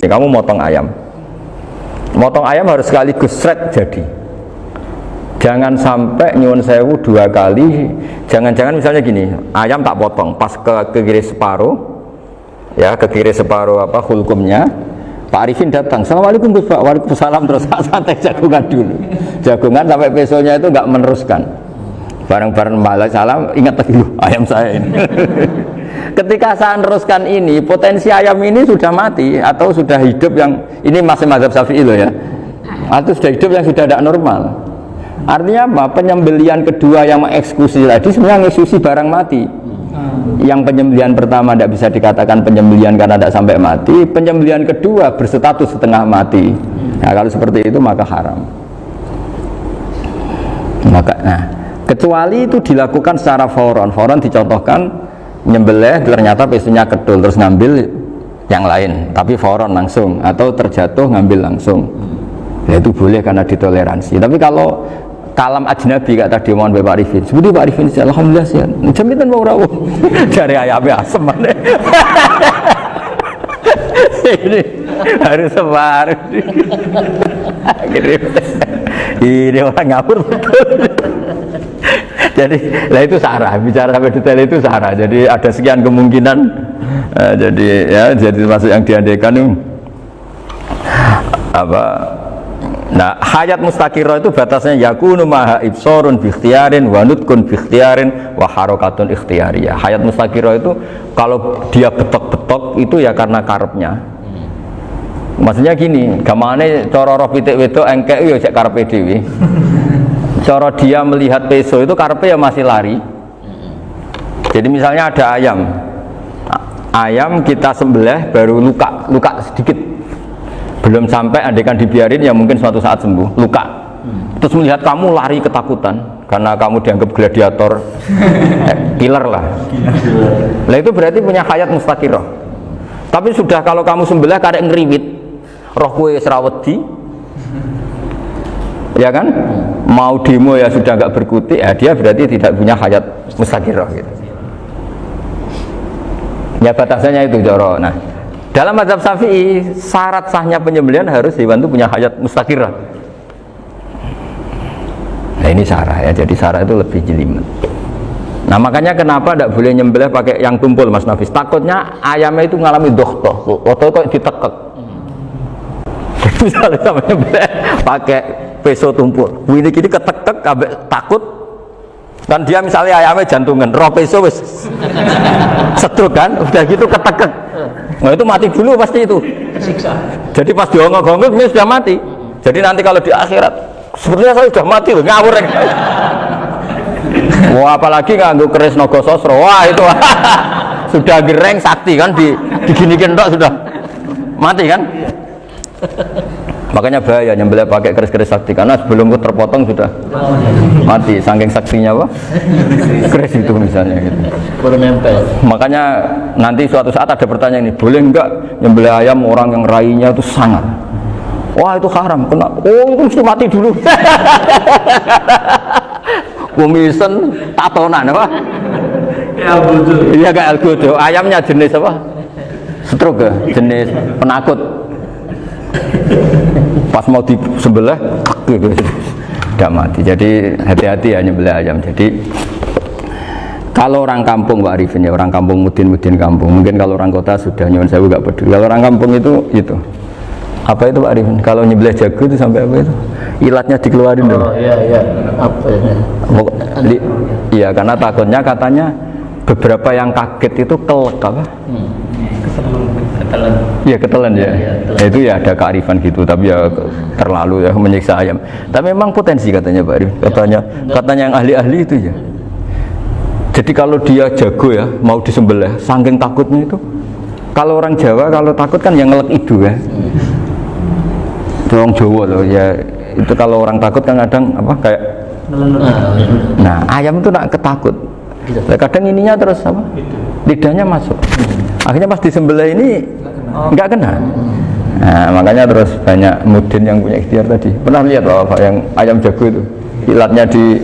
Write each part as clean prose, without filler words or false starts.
Kamu motong ayam. Motong ayam harus sekaligus shred jadi. Jangan sampai nyuwun sewu 2 kali. Jangan-jangan misalnya gini, ayam tak potong, pas ke kiri separuh, ya ke kiri separuh apa hulkumnya. Pak Arifin datang, assalamualaikum Gus Pak, waalaikumsalam, terus santai jagungan dulu. Jagungan sampai pesonya itu nggak meneruskan. Bareng-bareng balik salam, ingat lagi ayam saya ini. Ketika saya meneruskan ini, potensi ayam ini sudah mati atau sudah hidup yang ini masih mazhab Syafi'i loh ya. Atau sudah hidup yang sudah tidak normal. Artinya apa? Penyembelian kedua yang mengeksekusi tadi sebenarnya mengeksekusi barang mati. Yang penyembelian pertama tidak bisa dikatakan penyembelian karena tidak sampai mati. Penyembelian kedua berstatus setengah mati. Nah, kalau seperti itu maka haram. Kecuali itu dilakukan secara fauron. Fauron dicontohkan nyembelih ternyata pesunya kedul terus ngambil yang lain tapi fauron langsung atau terjatuh ngambil langsung ya itu boleh karena ditoleransi. Tapi kalau kalam ajnabi kata tadi mohon Pak Arifin seperti Pak Arifin alhamdulillah sih jaminan mau rawuh dari ayamnya asem ini harus sebar ini orang ngawur betul. Jadi, lah itu sarah, bicara sampai detail itu sarah. Jadi ada sekian kemungkinan. Jadi ya, jadi termasuk yang diandaikan apa? Nah, hayat mustaqirah itu batasnya yakunu maha ibsorun bi ikhtiyarin wa nutkun bi ikhtiyarin wa harakatun ikhtiyariyah. Hayat mustaqirah itu kalau dia betok-betok itu ya karena karepnya. Maksudnya gini, gamane cara roh pitik wedok engkek yo cek karepe dhewe. Cara dia melihat peso itu karpe ya masih lari. Jadi misalnya ada ayam kita sembelih baru luka sedikit, belum sampai andaikan dibiarin ya mungkin suatu saat sembuh luka. Terus melihat kamu lari ketakutan karena kamu dianggap gladiator, killer lah. Nah itu berarti punya hayat mustaqirah. Tapi sudah kalau kamu sembelih karek ngeriwit, roh kue serawedi, ya kan? Mau demo ya sudah nggak berkutik, ya dia berarti tidak punya hayat mustaqirah gitu. Ya batasannya itu Joro. Nah, dalam mazhab Syafi'i syarat sahnya penyembelihan harus hewan itu punya hayat mustaqirah. Nah ini sarah ya, jadi sarah itu lebih jelimet. Nah makanya kenapa tidak boleh nyembelih pakai yang tumpul Mas Nafis? Takutnya ayamnya itu mengalami dohtoh, atau kok ditekek. Misalnya sama nyembelih pakai peso tumpul, ini ketek-tek takut kan dia misalnya ayamnya jantungan, roh peso wis setruk kan, udah gitu ketek-tek, nah itu mati dulu pasti itu. Jadi pas diongok-ongok ini sudah mati. Jadi nanti kalau di akhirat sebenarnya saya sudah mati loh, ngawur ya. Wah apalagi nganggo keris naga sosro, wah itu sudah gereng sakti kan diginikin tok sudah mati kan. Makanya bahaya nyembelih pakai keris-keris sakti karena sebelum itu terpotong sudah mati saking saksinya apa keris itu misalnya gitu. Makanya nanti suatu saat ada pertanyaan ini, boleh enggak nyembelih ayam orang yang rainya itu sangat, wah itu haram, kena, oh itu mesti mati dulu. Kumisen tatonan apa iya kayak algojo, ayamnya jenis apa stroke ya? Jenis penakut. Pas mau disebelah tidak mati. Jadi hati-hati ya nyembelih ayam. Jadi kalau orang kampung Pak Arifin ya, orang kampung mudin kampung, mungkin kalau orang kota sudah nyuwun sewu gak peduli. Kalau orang kampung itu apa itu Pak Arifin? Kalau nyembelih jago itu sampai apa itu? Ilatnya dikeluarin dulu. Iya apa ini? Iya karena takutnya katanya beberapa yang kaget itu kelek apa? Iya ketelan ya. Ya itu ya ada kearifan gitu, tapi ya terlalu ya menyiksa ayam. Tapi memang potensi katanya Pak Arif, katanya yang ahli-ahli itu ya. Jadi kalau dia jago ya mau disembelih, saking takutnya itu. Kalau orang Jawa kalau takut kan yang ngelek idu ya. Orang Jawa loh ya. Itu kalau orang takut kan kadang apa kayak. Nah ayam itu nak ketakut. Kadang ininya terus apa? Lidahnya masuk. Akhirnya pas disembelih ini nggak kena. Nah, makanya terus banyak mudin yang punya ikhtiar tadi. Pernah lihat Bapak yang ayam jago itu ilatnya di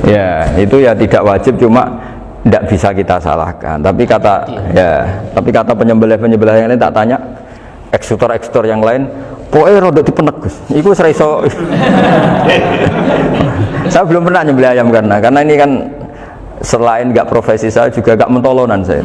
ya itu ya tidak wajib, cuma tidak bisa kita salahkan. Tapi kata penyembelih yang lain tak tanya, eksekutor yang lain, pokoknya rodok dipenek Gus. Iku seraiso. Saya belum pernah nyembelih ayam karena ini kan selain nggak profesi saya juga nggak mentolonan saya.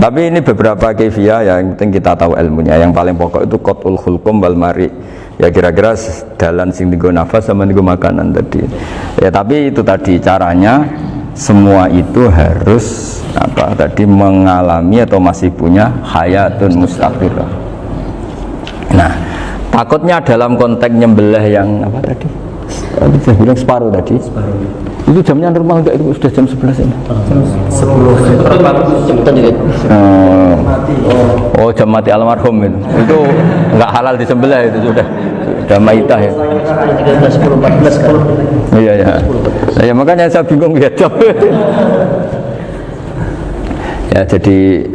Tapi ini beberapa kefiah yang penting kita tahu ilmunya. Yang paling pokok itu qatul khulqum wal mari. Ya kira-kira dalan sing dienggo nafas sama dienggo makanan tadi. Ya tapi itu tadi caranya semua itu harus mengalami atau masih punya hayatun mustaqirah. Nah, takutnya dalam konteks nyembelih yang apa tadi? Saya bilang separuh tadi. Itu jamnya normal enggak, itu sudah jam 11 ini? Jam 10. Oh, jam mati almarhum itu. Itu enggak halal disembelih itu sudah maitah ya. 13, 10, 14 kan. Iya ya. Ya makanya saya bingung ya jam. Ya jadi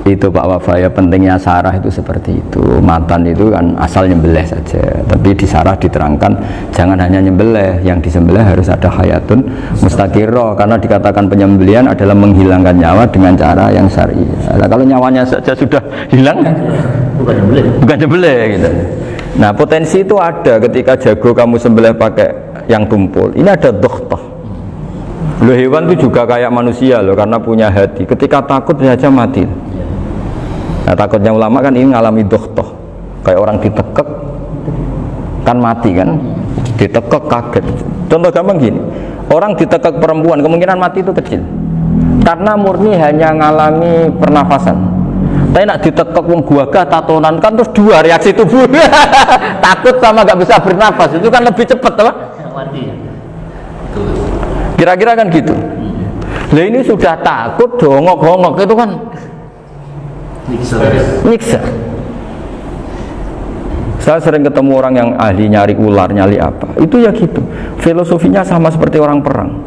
itu Pak Wafa ya, pentingnya sarah itu seperti itu. Matan itu kan asal nyembelih saja, tapi di sarah diterangkan jangan hanya nyembelih, yang disembelih harus ada hayatun mustaqirah, karena dikatakan penyembelihan adalah menghilangkan nyawa dengan cara yang syar'i. Nah, kalau nyawanya saja sudah hilang bukan nyembelih gitu. Nah potensi itu ada ketika jago kamu sembelih pakai yang tumpul, ini ada doktoh. Loh, hewan itu juga kayak manusia loh, karena punya hati, ketika takut saja mati. Nah takutnya ulama kan ini ngalami dohtoh, kayak orang ditekek kan mati kan, ditekek kaget. Contoh gampang gini, orang ditekek perempuan kemungkinan mati itu kecil, karena murni hanya ngalami pernafasan. Tapi nak ditekek wong gagah tatonan kan terus dua reaksi tubuh, takut sama gak bisa bernafas, itu kan lebih cepat apa? Mati. Kira-kira kan gitu. Lah ini sudah takut dongok-dongok itu kan nyiksa. Saya sering ketemu orang yang ahli nyari ular, nyari apa, itu ya gitu. Filosofinya sama seperti orang perang,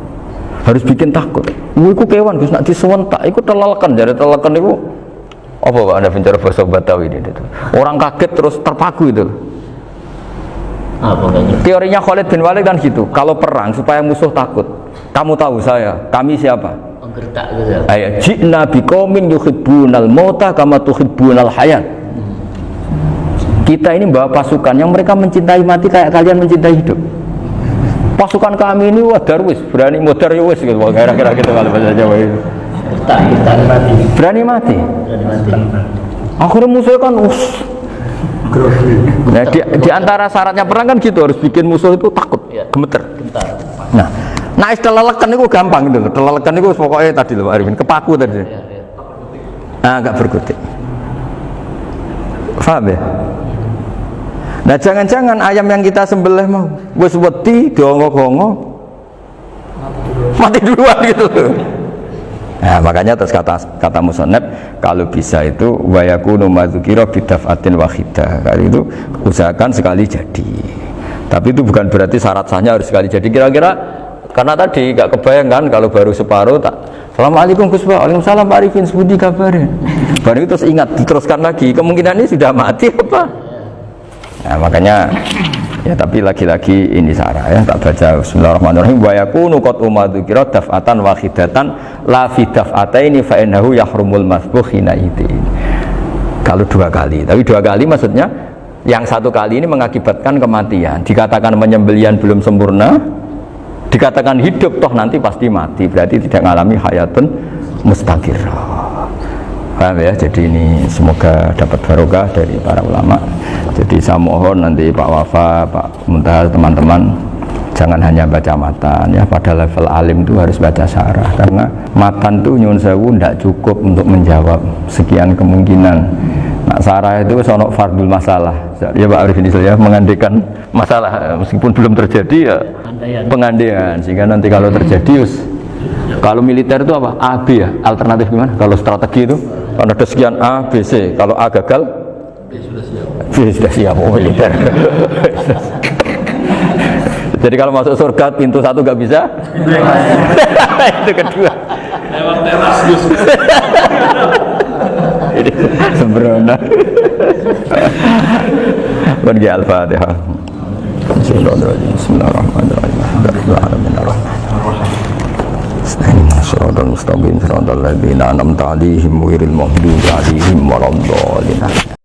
harus bikin takut. Iku kewan Gus nak disewentak, iku teleleken, jadi teleleken itu apa Pak Anda bicara bahasa Batawi ini itu. Orang kaget terus terpaku itu. Teorinya Khalid bin Walid kan gitu, kalau perang supaya musuh takut, kamu tahu kami siapa? Ayat jina biqaumin yuhibbunal mauta kama tuhibbunal hayat. Kita ini bawa pasukan yang mereka mencintai mati kayak kalian mencintai hidup. Pasukan kami ini wadarwis, berani modar ya wis gitu, kira-kira gitu kalau bahasa Jawa itu. Berani mati. Akhirnya musuh kan nah, di antara syaratnya perang kan gitu, harus bikin musuh itu takut, gemeter. Nah istilah lelekan itu gampang gitu, lelekan itu pokoknya tadi loh Pak Arifin, kepaku tadi. Agak berkutik. Paham ya? Nah jangan-jangan ayam yang kita sembelih mau wis wedi dongok-dongok mati duluan gitu. Nah makanya terus kata musannaf, kalau bisa itu wa yakunu madzukira bidafatin wahidah. Kali itu usahakan sekali jadi. Tapi itu bukan berarti syarat sahnya harus sekali jadi. Kira-kira karena tadi gak kebayang kan kalau baru separuh tak Assalamualaikum Gus Pak, waalaikumsalam Pak Arifin, sebudi kabarnya. Baru itu terus ingat, diteruskan lagi, kemungkinan ini sudah mati apa? Nah makanya ya, tapi lagi-lagi ini sarah ya, tak baca bismillahirrahmanirrahim wa yakunu qad umadzukira daf'atan wahidatan la fi daf'ataini fa innahu yahrumul masbuh hina idin. Kalau dua kali, tapi dua kali maksudnya yang satu kali ini mengakibatkan kematian, dikatakan penyembelihan belum sempurna, dikatakan hidup toh nanti pasti mati, berarti tidak mengalami hayatun mustaqirah. Paham ya? Jadi ini semoga dapat barokah dari para ulama. Jadi saya mohon nanti Pak Wafa, Pak Muntaha, teman-teman jangan hanya baca matan ya, pada level alim itu harus baca syarah, karena matan itu nyuwun sewu tidak cukup untuk menjawab sekian kemungkinan. Nah, syarah itu sono fardul masalah ya Pak Arifin ya, mengandaikan masalah meskipun belum terjadi ya pengandaian, sehingga nanti kalau terjadi kalau militer itu apa? A, B ya, alternatif gimana? Kalau strategi itu kalau ada sekian A, B, C, kalau A gagal B sudah siap, oh militer. Jadi kalau masuk surga pintu satu gak bisa itu kedua lewat teras Gus. Ini sembrono. Bagi Al-Fatihah. Bismillahirrahmanirrahim. Shiratal mustaqim, shiratal ladzina an'amta 'alaihim ghairil maghdubi 'alaihim waladdallin.